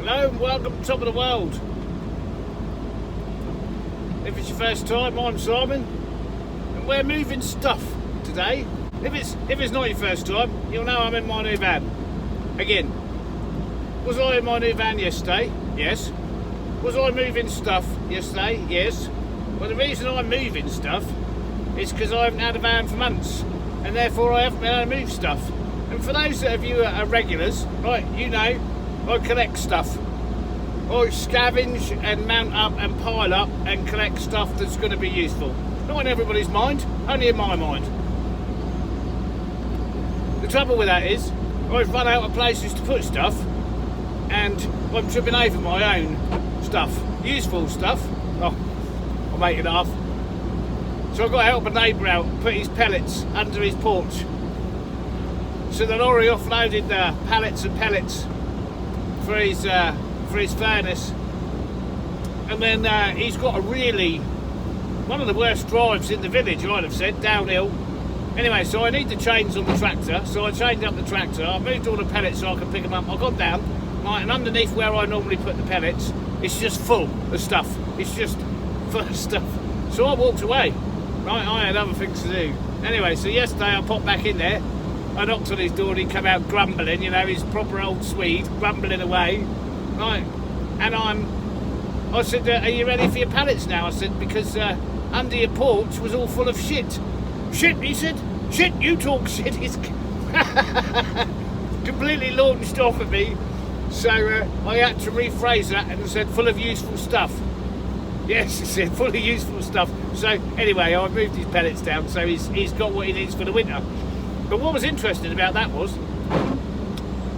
Hello and welcome to Top of the World. If it's your first time, I'm Simon and we're moving stuff today. If it's not your first time, you'll know I'm in my new van. Again, was I in my new van yesterday? Yes. Was I moving stuff yesterday? Yes. Well, the reason I'm moving stuff is because I haven't had a van for months and therefore I haven't been able to move stuff. And for those of you that are regulars, right, you know, I collect stuff. I scavenge and mount up and pile up and collect stuff that's going to be useful. Not in everybody's mind, only in my mind. The trouble with that is, I've run out of places to put stuff and I'm tripping over my own stuff. Useful stuff. Oh, I'll make it laugh. So I've got to help a neighbour out put his pellets under his porch. So the lorry offloaded pallets and pellets for his furnace, and then he's got one of the worst drives in the village, I'd have said, downhill. Anyway, so I need the chains on the tractor, so I chained up the tractor, I moved all the pellets so I can pick them up. I got down, right, and underneath where I normally put the pellets, it's just full of stuff. It's just full of stuff. So I walked away, right, I had other things to do. Anyway, so yesterday I popped back in there, I knocked on his door and he came out grumbling, you know, he's proper old Swede, grumbling away. Right, and I said, are you ready for your pallets now? I said, because under your porch was all full of shit. Shit, he said. Shit, you talk shit. He's completely launched off at me. So I had to rephrase that and said, full of useful stuff. Yes, he said, full of useful stuff. So anyway, I moved his pellets down, so he's got what he needs for the winter. But what was interesting about that was,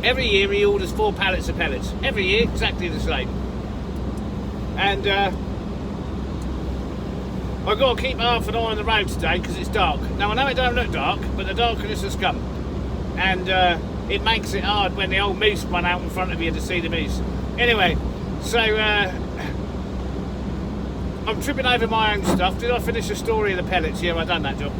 every year he orders 4 pallets of pellets. Every year, exactly the same. And I've got to keep half an eye on the road today because it's dark. Now I know it don't look dark, but the darkness has come. And it makes it hard when the old moose run out in front of you to see the moose. Anyway, so I'm tripping over my own stuff. Did I finish the story of the pellets? Yeah, I've done that job.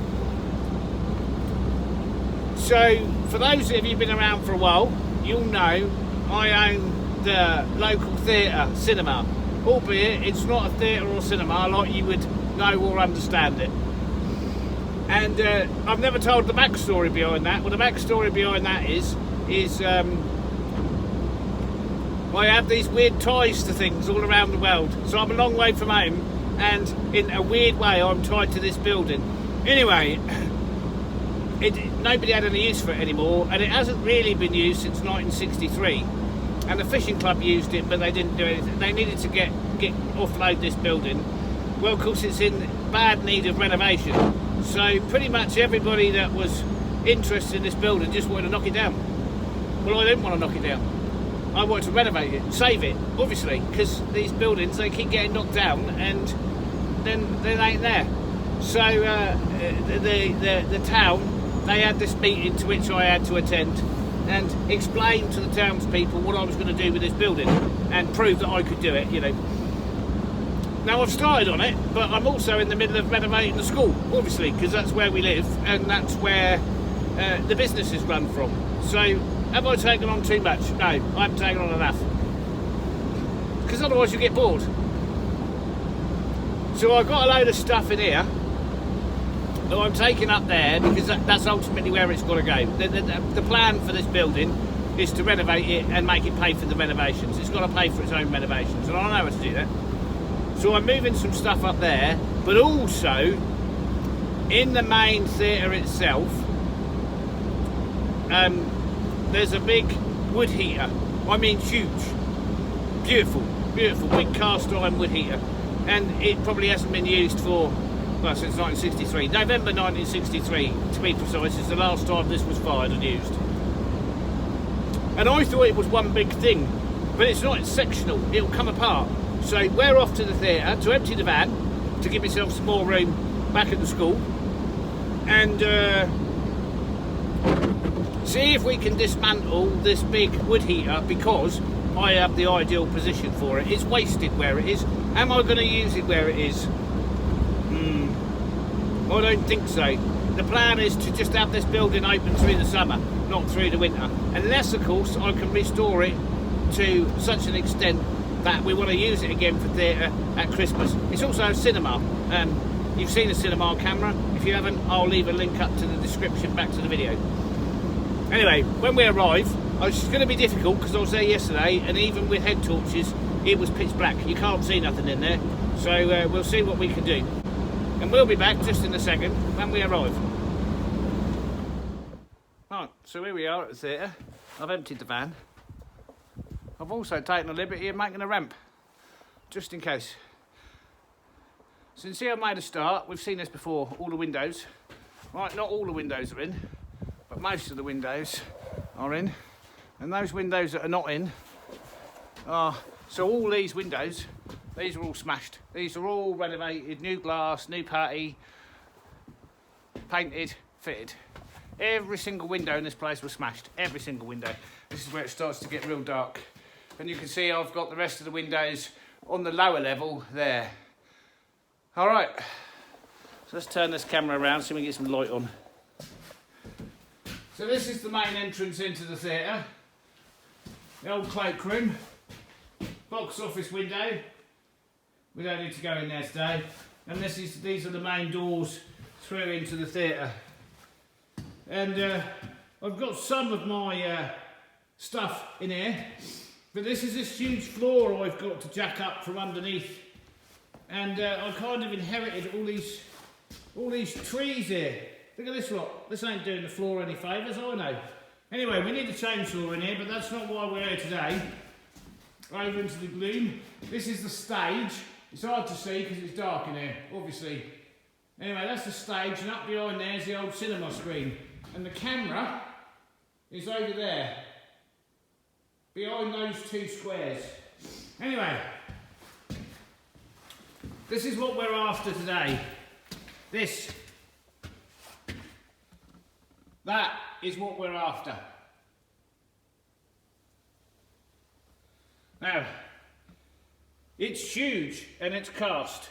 So, for those of you who've been around for a while, you'll know I own the local theatre cinema, albeit it's not a theatre or cinema like you would know or understand it. And I've never told the backstory behind that. Well, the backstory behind that is I have these weird ties to things all around the world. So I'm a long way from home, and in a weird way I'm tied to this building. Anyway, nobody had any use for it anymore, and it hasn't really been used since 1963. And the fishing club used it, but they didn't do anything. They needed to get offload this building. Well, of course, it's in bad need of renovation. So pretty much everybody that was interested in this building just wanted to knock it down. Well, I didn't want to knock it down. I wanted to renovate it, save it, obviously, because these buildings, they keep getting knocked down, and then they ain't there. So the town, they had this meeting to which I had to attend and explain to the townspeople what I was going to do with this building and prove that I could do it, you know. Now I've started on it, but I'm also in the middle of renovating the school, obviously, because that's where we live and that's where the business is run from. So have I taken on too much? No, I haven't taken on enough. Because otherwise you get bored. So I've got a load of stuff in here that I'm taking up there because that's ultimately where it's got to go. The plan for this building is to renovate it and make it pay for the renovations. It's got to pay for its own renovations, and I know how to do that. So I'm moving some stuff up there, but also in the main theatre itself, there's a big wood heater. I mean huge, beautiful, big cast iron wood heater, and it probably hasn't been used for, well, since 1963. November 1963, to be precise, is the last time this was fired and used. And I thought it was one big thing, but it's not, it's sectional, it'll come apart. So we're off to the theatre to empty the van, to give myself some more room back at the school, and see if we can dismantle this big wood heater, because I have the ideal position for it. It's wasted where it is. Am I going to use it where it is? I don't think so. The plan is to just have this building open through the summer, not through the winter. Unless, of course, I can restore it to such an extent that we want to use it again for theatre at Christmas. It's also a cinema. You've seen a cinema camera. If you haven't, I'll leave a link up to the description back to the video. Anyway, when we arrive, it's going to be difficult because I was there yesterday, and even with head torches, it was pitch black. You can't see nothing in there. So we'll see what we can do. And we'll be back just in a second when we arrive. Right, so here we are at the theatre. I've emptied the van. I've also taken the liberty of making a ramp, just in case. So you see I've made a start. We've seen this before, all the windows. Right, not all the windows are in, but most of the windows are in. And those windows that are not in are, so all these windows, these are all smashed. These are all renovated, new glass, new putty, painted, fitted. Every single window in this place was smashed, every single window. This is where it starts to get real dark. And you can see I've got the rest of the windows on the lower level there. All right, so let's turn this camera around so we can get some light on. So this is the main entrance into the theatre. The old cloakroom, box office window. We don't need to go in there today. And these are the main doors through into the theatre. And I've got some of my stuff in here, but this is this huge floor I've got to jack up from underneath. And I kind of inherited all these trees here. Look at this lot. This ain't doing the floor any favours, I know. Anyway, we need a chainsaw in here, but that's not why we're here today. Over into the gloom. This is the stage. It's hard to see because it's dark in here, obviously. Anyway, that's the stage, and up behind there is the old cinema screen. And the camera is over there, behind those two squares. Anyway, this is what we're after today. That is what we're after. Now, it's huge and it's cast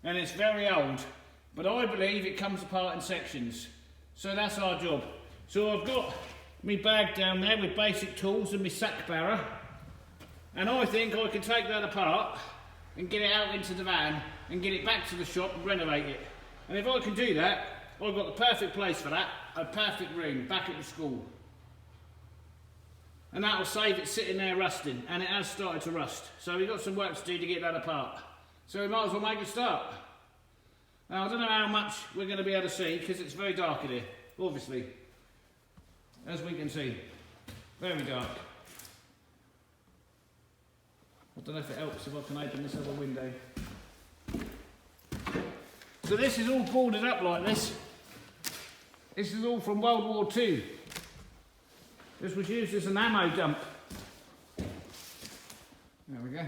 and it's very old, but I believe it comes apart in sections. So that's our job. So I've got my bag down there with basic tools and my sack barrow, and I think I can take that apart and get it out into the van and get it back to the shop and renovate it. And if I can do that, I've got the perfect place for that, a perfect room back at the school. And that'll save it sitting there rusting, and it has started to rust. So we've got some work to do to get that apart. So we might as well make a start. Now I don't know how much we're going to be able to see because it's very dark in here, obviously. As we can see, very dark. I don't know if it helps if I can open this other window. So this is all boarded up like this. This is all from World War II. This was used as an ammo dump. There we go.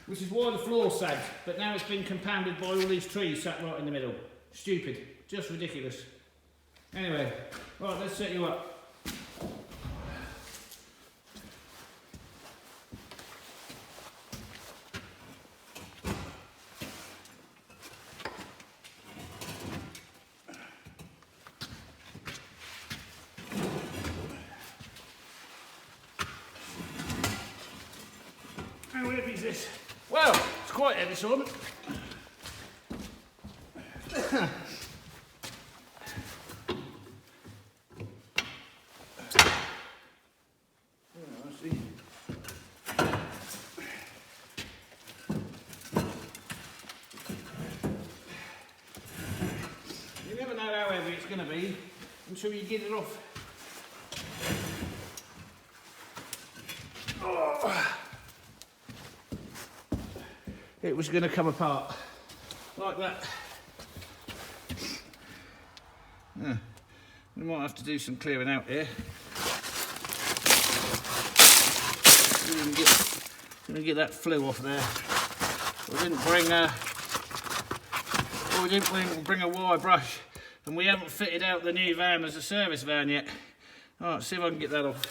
Which is why the floor sagged, but now it's been compounded by all these trees sat right in the middle. Stupid, just ridiculous. Anyway, right, let's set you up. How heavy is this? Well, it's quite heavy, Simon. You never know how heavy it's going to be until you get it off. Oh. It was going to come apart like that. We might have to do some clearing out here. Gonna get that flue off there. We didn't bring a wire brush, and we haven't fitted out the new van as a service van yet. All right, see if I can get that off.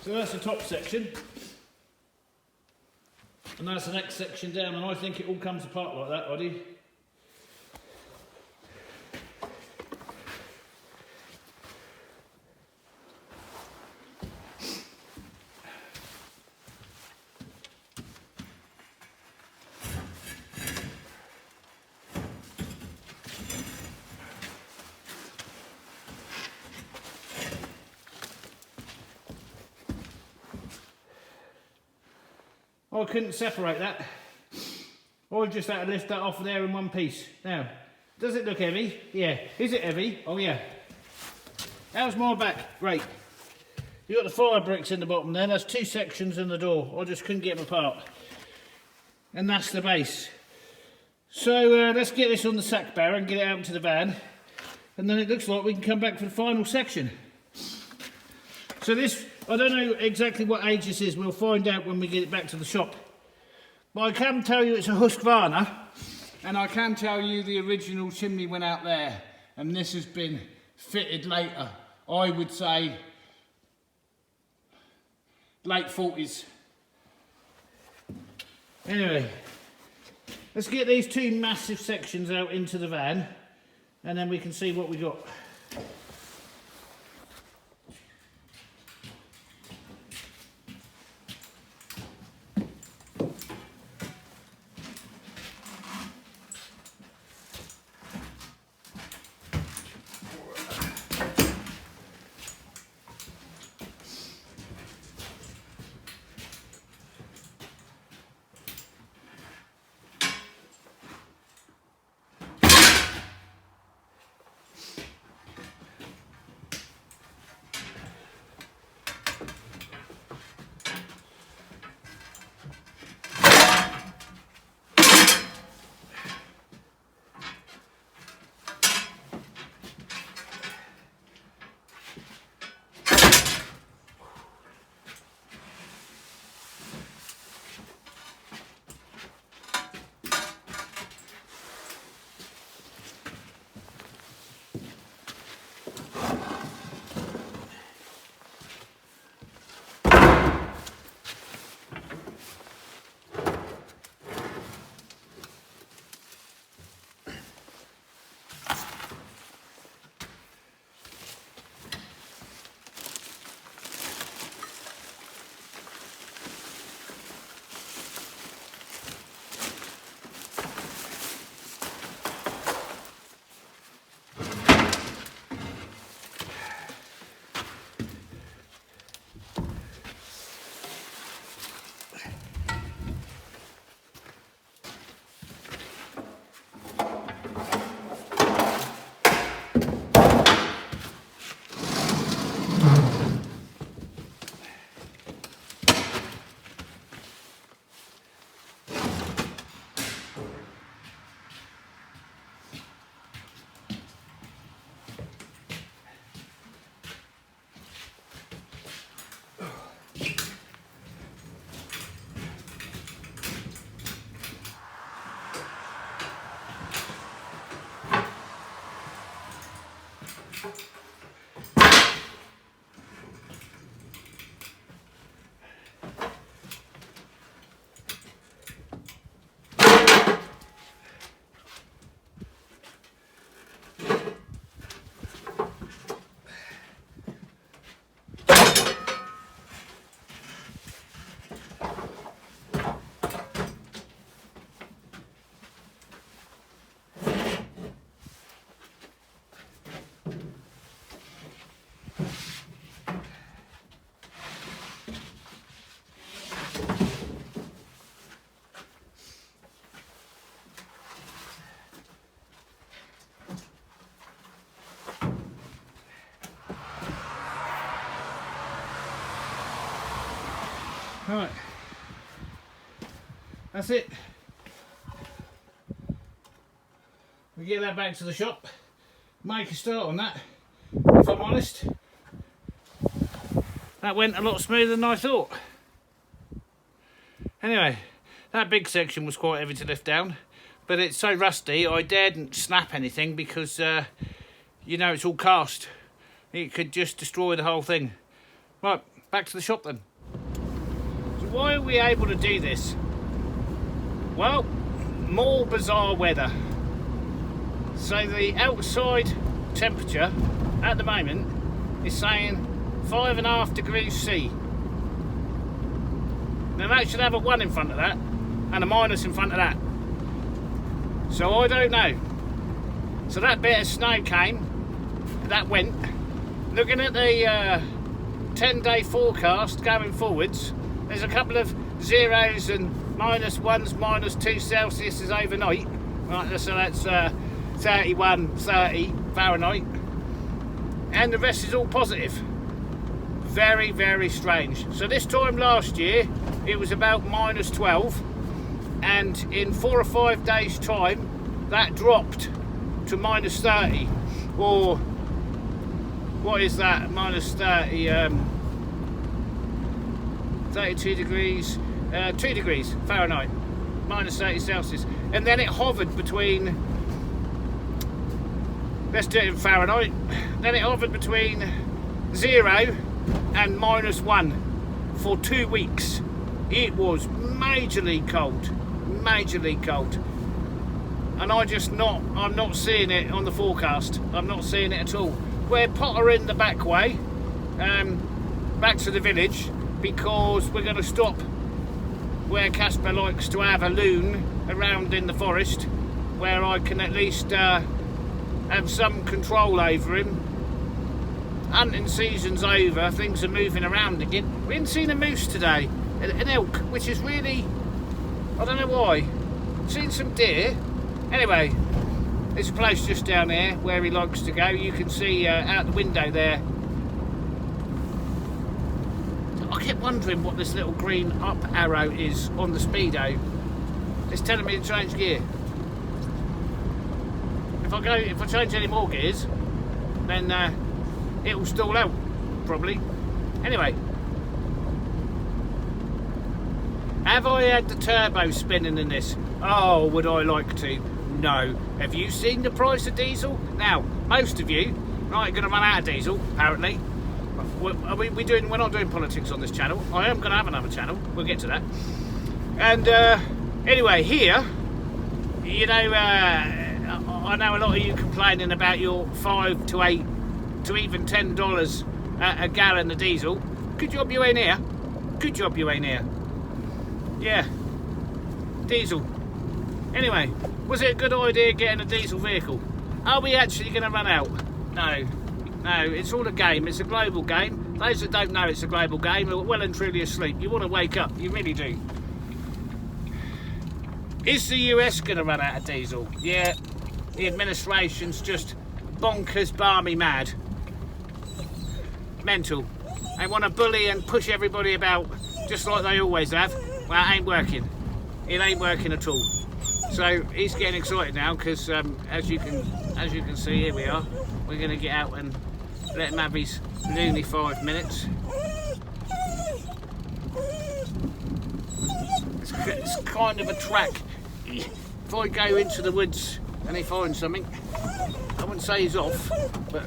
So that's the top section. And that's the next section down, and I think it all comes apart like that, Oddy. I couldn't separate that. I just had to lift that off of there in one piece. Now, does it look heavy? Yeah. Is it heavy? Oh yeah. How's my back? Great. You got the fire bricks in the bottom there. That's 2 sections in the door. I just couldn't get them apart. And that's the base. So let's get this on the sack barrow and get it out into the van. And then it looks like we can come back for the final section. So this, I don't know exactly what age this is. We'll find out when we get it back to the shop. But I can tell you it's a Husqvarna. And I can tell you the original chimney went out there. And this has been fitted later. I would say late 40s. Anyway, let's get these 2 massive sections out into the van and then we can see what we got. Right, that's it. We get that back to the shop, make a start on that. If I'm honest, that went a lot smoother than I thought. Anyway, that big section was quite heavy to lift down, but it's so rusty I daredn't snap anything because you know it's all cast. It could just destroy the whole thing. Right, back to the shop then. So why are we able to do this? Well, more bizarre weather. So the outside temperature at the moment is saying 5.5 degrees C. Now that should have a 1 in front of that and a minus in front of that. So I don't know. So that bit of snow came, that went. Looking at the 10-day forecast going forwards, there's a couple of zeros and -1s, -2 Celsius is overnight. Right, so that's 31, 30 Fahrenheit. And the rest is all positive. Very, very strange. So this time last year, it was about -12. And in 4 or 5 days' time, that dropped to -30. Or, what is that? -30, 32 degrees, 2 degrees Fahrenheit, -30 Celsius. And then it hovered between, let's do it in Fahrenheit, then it hovered between 0 and -1 for 2 weeks. It was majorly cold, majorly cold. And I'm not seeing it on the forecast. I'm not seeing it at all. We're pottering the back way, back to the village, because we're going to stop where Casper likes to have a loon around in the forest, where I can at least have some control over him. Hunting season's over, things are moving around again. We haven't seen a moose today, an elk, which is really, I don't know why. Seen some deer. Anyway, there's a place just down there where he likes to go. You can see out the window there. I kept wondering what this little green up arrow is on the speedo. It's telling me to change gear. If I change any more gears, then it will stall out, probably. Anyway, have I had the turbo spinning in this? Oh, would I like to? No. Have you seen the price of diesel? Now, most of you are going to run out of diesel, apparently. We're not doing politics on this channel. I am going to have another channel. We'll get to that. And anyway, here, you know, I know a lot of you complaining about your $5 to $8 to even $10 a gallon of diesel. Good job you ain't here. Good job you ain't here. Yeah, diesel. Anyway, was it a good idea getting a diesel vehicle? Are we actually going to run out? No, it's all a game. It's a global game. Those that don't know it's a global game are well and truly asleep. You want to wake up, you really do. Is the US going to run out of diesel? Yeah, the administration's just bonkers, balmy mad. Mental. They want to bully and push everybody about just like they always have. Well, it ain't working. It ain't working at all. So he's getting excited now because, as you can see, here we are. We're going to get out and let him have his loony 5 minutes. It's kind of a track. If I go into the woods and he finds something, I wouldn't say he's off, but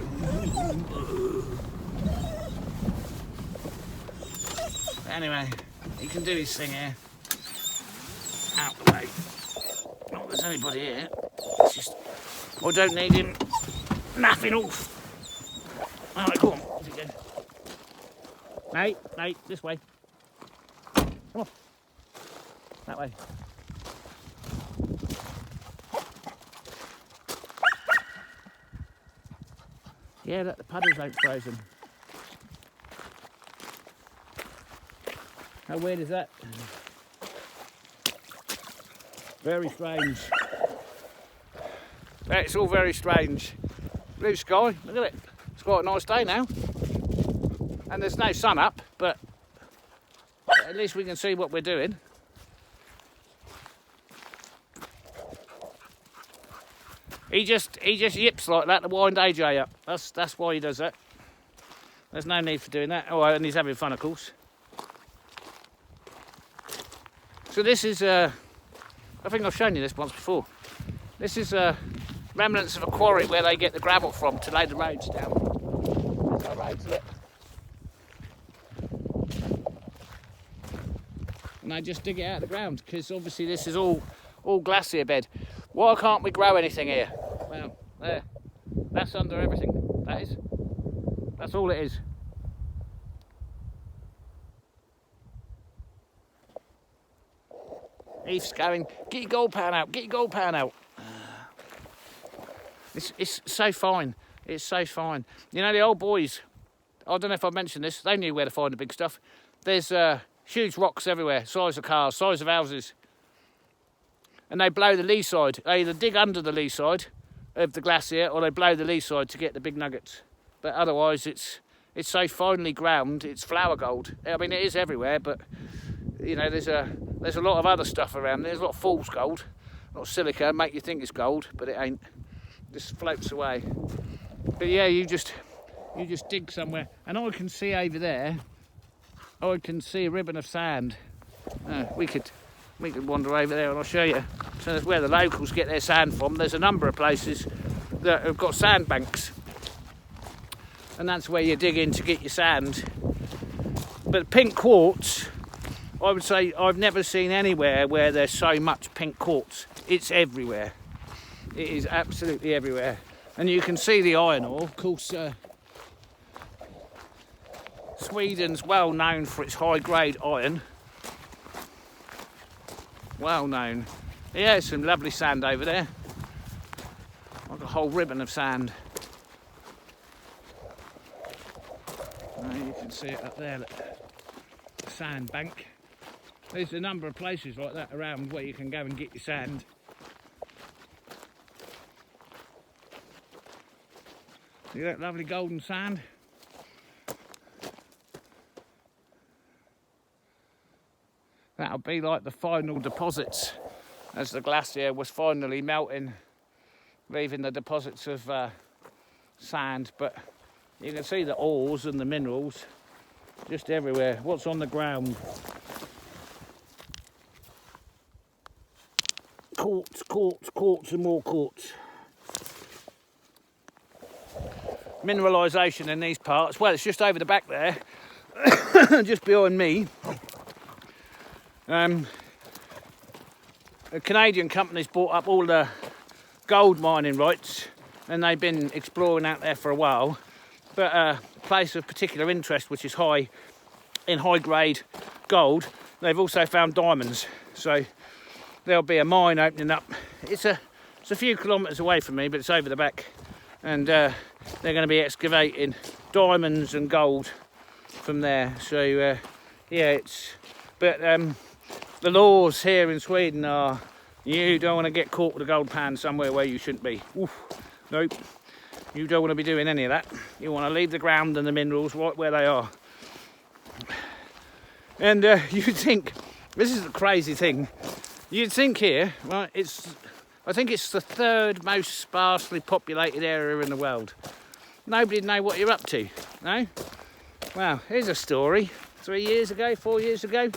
anyway, he can do his thing here. Out the way. Not there's anybody here. It's just, I don't need him napping off. Alright, go on. Where's he going? Nate, this way. Come on. That way. Yeah, look, the puddles ain't frozen. How weird is that? Very strange. It's all very strange. Blue sky, look at it. It's quite a nice day now. And there's no sun up, but at least we can see what we're doing. He just yips like that to wind AJ up. That's why he does that. There's no need for doing that. Oh, and he's having fun, of course. So this is, I think I've shown you this once before. This is remnants of a quarry where they get the gravel from to lay the roads down. There's no roads, look. And they just dig it out of the ground because obviously this is all glacier bed. Why can't we grow anything here? Well, there. That's under everything. That is. That's all it is. Eve's going, get your gold pan out, get your gold pan out. It's so fine. It's so fine. You know, the old boys, I don't know if I've mentioned this, they knew where to find the big stuff. There's Huge rocks everywhere, size of cars, size of houses. And they blow the lee side. They either dig under the lee side of the glacier or they blow the lee side to get the big nuggets. But otherwise it's so finely ground, it's flour gold. I mean, it is everywhere, but you know, there's a lot of other stuff around. There's a lot of fool's gold, a lot of silica, make you think it's gold, but it ain't. It just floats away. But yeah, you just dig somewhere, and I can see over there. I can see a ribbon of sand. We could wander over there and I'll show you. So that's where the locals get their sand from. There's a number of places that have got sand banks, and that's where you dig in to get your sand. But pink quartz, I would say I've never seen anywhere where there's so much pink quartz. It's everywhere. It is absolutely everywhere. And you can see the iron ore. Of course, Sweden's well known for its high grade iron. Well known. Yeah, there's some lovely sand over there. Like a whole ribbon of sand. You can see it up there, look. The sand bank. There's a number of places like that around where you can go and get your sand. See that lovely golden sand? That'll be like the final deposits as the glacier was finally melting, leaving the deposits of sand. But you can see the ores and the minerals just everywhere. What's on the ground? Quartz, quartz, quartz and more quartz. Mineralisation in these parts. Well, it's just over the back there, just behind me. A Canadian company's bought up all the gold mining rights, and they've been exploring out there for a while. But a place of particular interest, which is high grade gold, they've also found diamonds. So there'll be a mine opening up. It's a few kilometres away from me, but it's over the back, and they're going to be excavating diamonds and gold from there. So yeah, the laws here in Sweden are you don't want to get caught with a gold pan somewhere where you shouldn't be. Oof, nope, you don't want to be doing any of that. You want to leave the ground and the minerals right where they are. And you'd think, this is the crazy thing, you'd think here, right, I think it's the third most sparsely populated area in the world. Nobody'd know what you're up to, no? Well, here's a story. 4 years ago,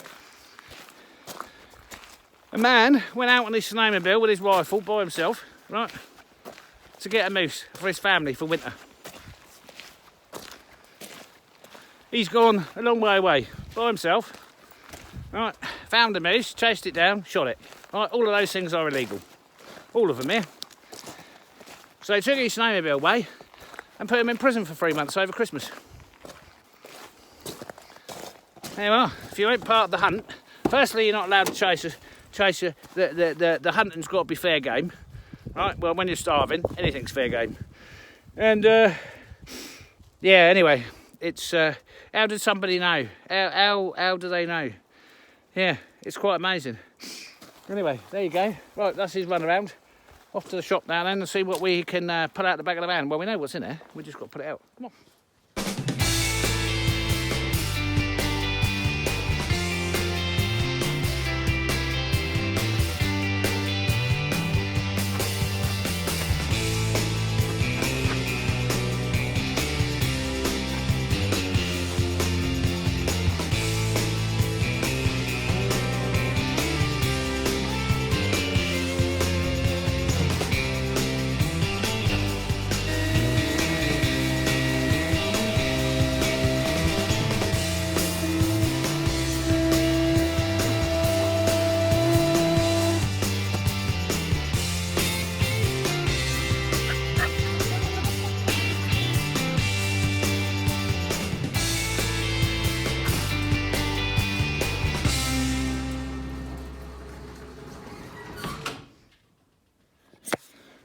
a man went out on his snowmobile with his rifle by himself, right, to get a moose for his family for winter. He's gone a long way away by himself, right, found a moose, chased it down, shot it. Right, all of those things are illegal. All of them here. So they took his snowmobile away and put him in prison for 3 months over Christmas. There you are. If you ain't part of the hunt, firstly you're not allowed to chase the hunting's got to be fair game, right? Well, when you're starving, anything's fair game. And yeah, anyway, it's how did somebody know? How do they know? Yeah, it's quite amazing. Anyway, there you go. Right, that's his run around. Off to the shop now then and see what we can put out the back of the van. Well, we know what's in there. We just got to put it out. Come on.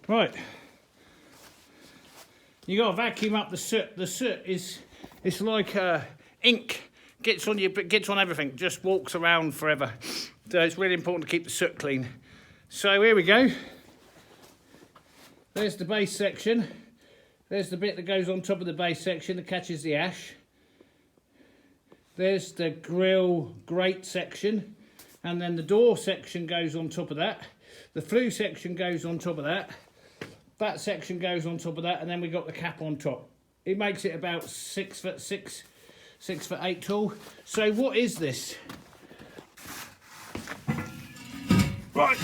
Right, you got to vacuum up the soot. The soot is, it's like ink gets on everything, just walks around forever. So it's really important to keep the soot clean. So here we go. There's the base section. There's the bit that goes on top of the base section that catches the ash. There's the grill grate section, and then the door section goes on top of that. The flue section goes on top of that. That section goes on top of that, and then we got the cap on top. It makes it about 6 foot 6, 6 foot 8 tall. So what is this? Right.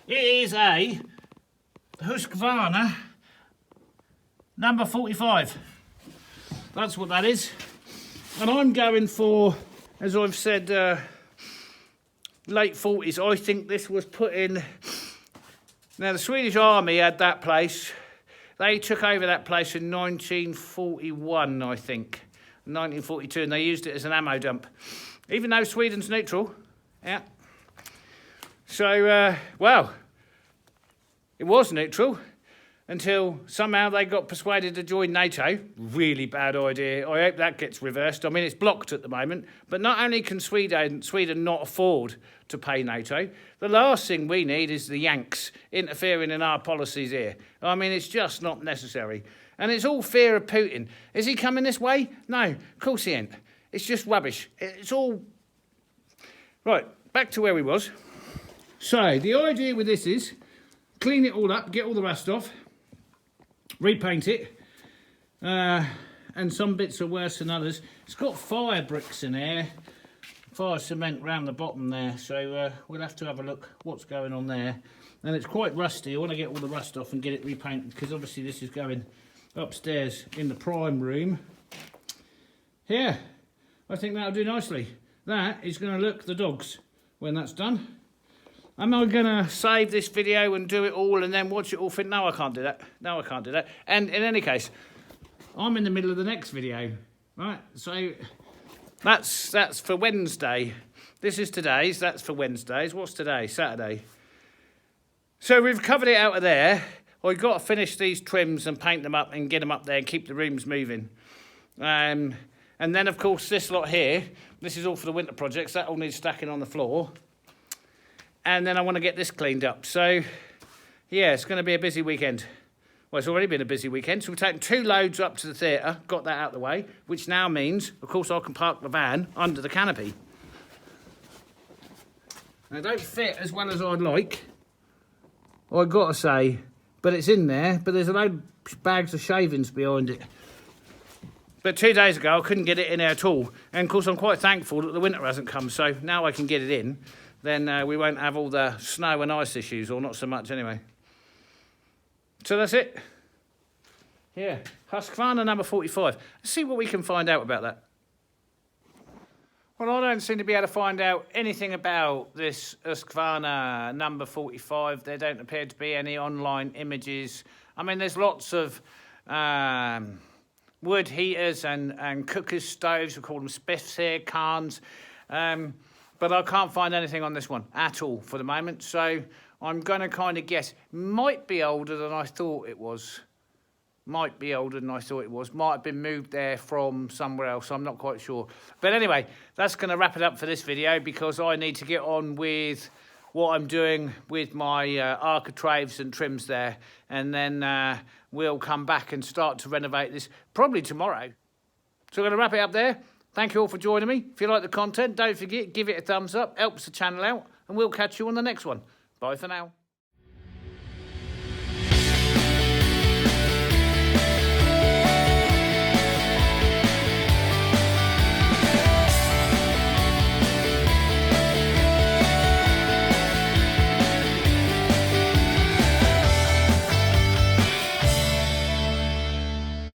It is a Husqvarna number 45. That's what that is. And I'm going for, as I've said, late 40s. I think this was put in. Now the Swedish Army had that place. They took over that place in 1941, I think, 1942, and they used it as an ammo dump. Even though Sweden's neutral, yeah. So, well, it was neutral until somehow they got persuaded to join NATO. Really bad idea. I hope that gets reversed. I mean, it's blocked at the moment. But not only can Sweden not afford to pay NATO, the last thing we need is the Yanks interfering in our policies here. I mean, it's just not necessary. And it's all fear of Putin. Is he coming this way? No, of course he ain't. It's just rubbish. It's all... Right, back to where we was. So, the idea with this is clean it all up, get all the rust off, repaint it, and some bits are worse than others. It's got fire bricks in there, fire cement round the bottom there, so we'll have to have a look what's going on there. And it's quite rusty. I want to get all the rust off and get it repainted, because obviously this is going upstairs in the prime room. Yeah, I think that'll do nicely. That is going to look the dogs when that's done. Am I going to save this video and do it all and then watch it all? No, I can't do that. No, I can't do that. And in any case, I'm in the middle of the next video, right? So that's for Wednesday. This is today's. That's for Wednesdays. What's today? Saturday. So we've covered it out of there. I've got to finish these trims and paint them up and get them up there and keep the rooms moving. And then, of course, this lot here, this is all for the winter projects. That all needs stacking on the floor. And then I want to get this cleaned up. So, yeah, it's going to be a busy weekend. Well, it's already been a busy weekend. So we've taken 2 loads up to the theatre, got that out of the way, which now means, of course, I can park the van under the canopy. They don't fit as well as I'd like, I've got to say, but it's in there, but there's a load of bags of shavings behind it. But 2 days ago, I couldn't get it in there at all. And, of course, I'm quite thankful that the winter hasn't come, so now I can get it in. Then we won't have all the snow and ice issues, or not so much anyway. So that's it. Yeah, Husqvarna number 45. Let's see what we can find out about that. Well, I don't seem to be able to find out anything about this Husqvarna number 45. There don't appear to be any online images. I mean, there's lots of wood heaters and cookers, stoves, we call them spiffs here, carns. But I can't find anything on this one at all for the moment. So I'm going to kind of guess. Might be older than I thought it was. Might be older than I thought it was. Might have been moved there from somewhere else. I'm not quite sure. But anyway, that's going to wrap it up for this video, because I need to get on with what I'm doing with my architraves and trims there. And then we'll come back and start to renovate this probably tomorrow. So I'm going to wrap it up there. Thank you all for joining me. If you like the content, don't forget, give it a thumbs up. Helps the channel out. And we'll catch you on the next one. Bye for now.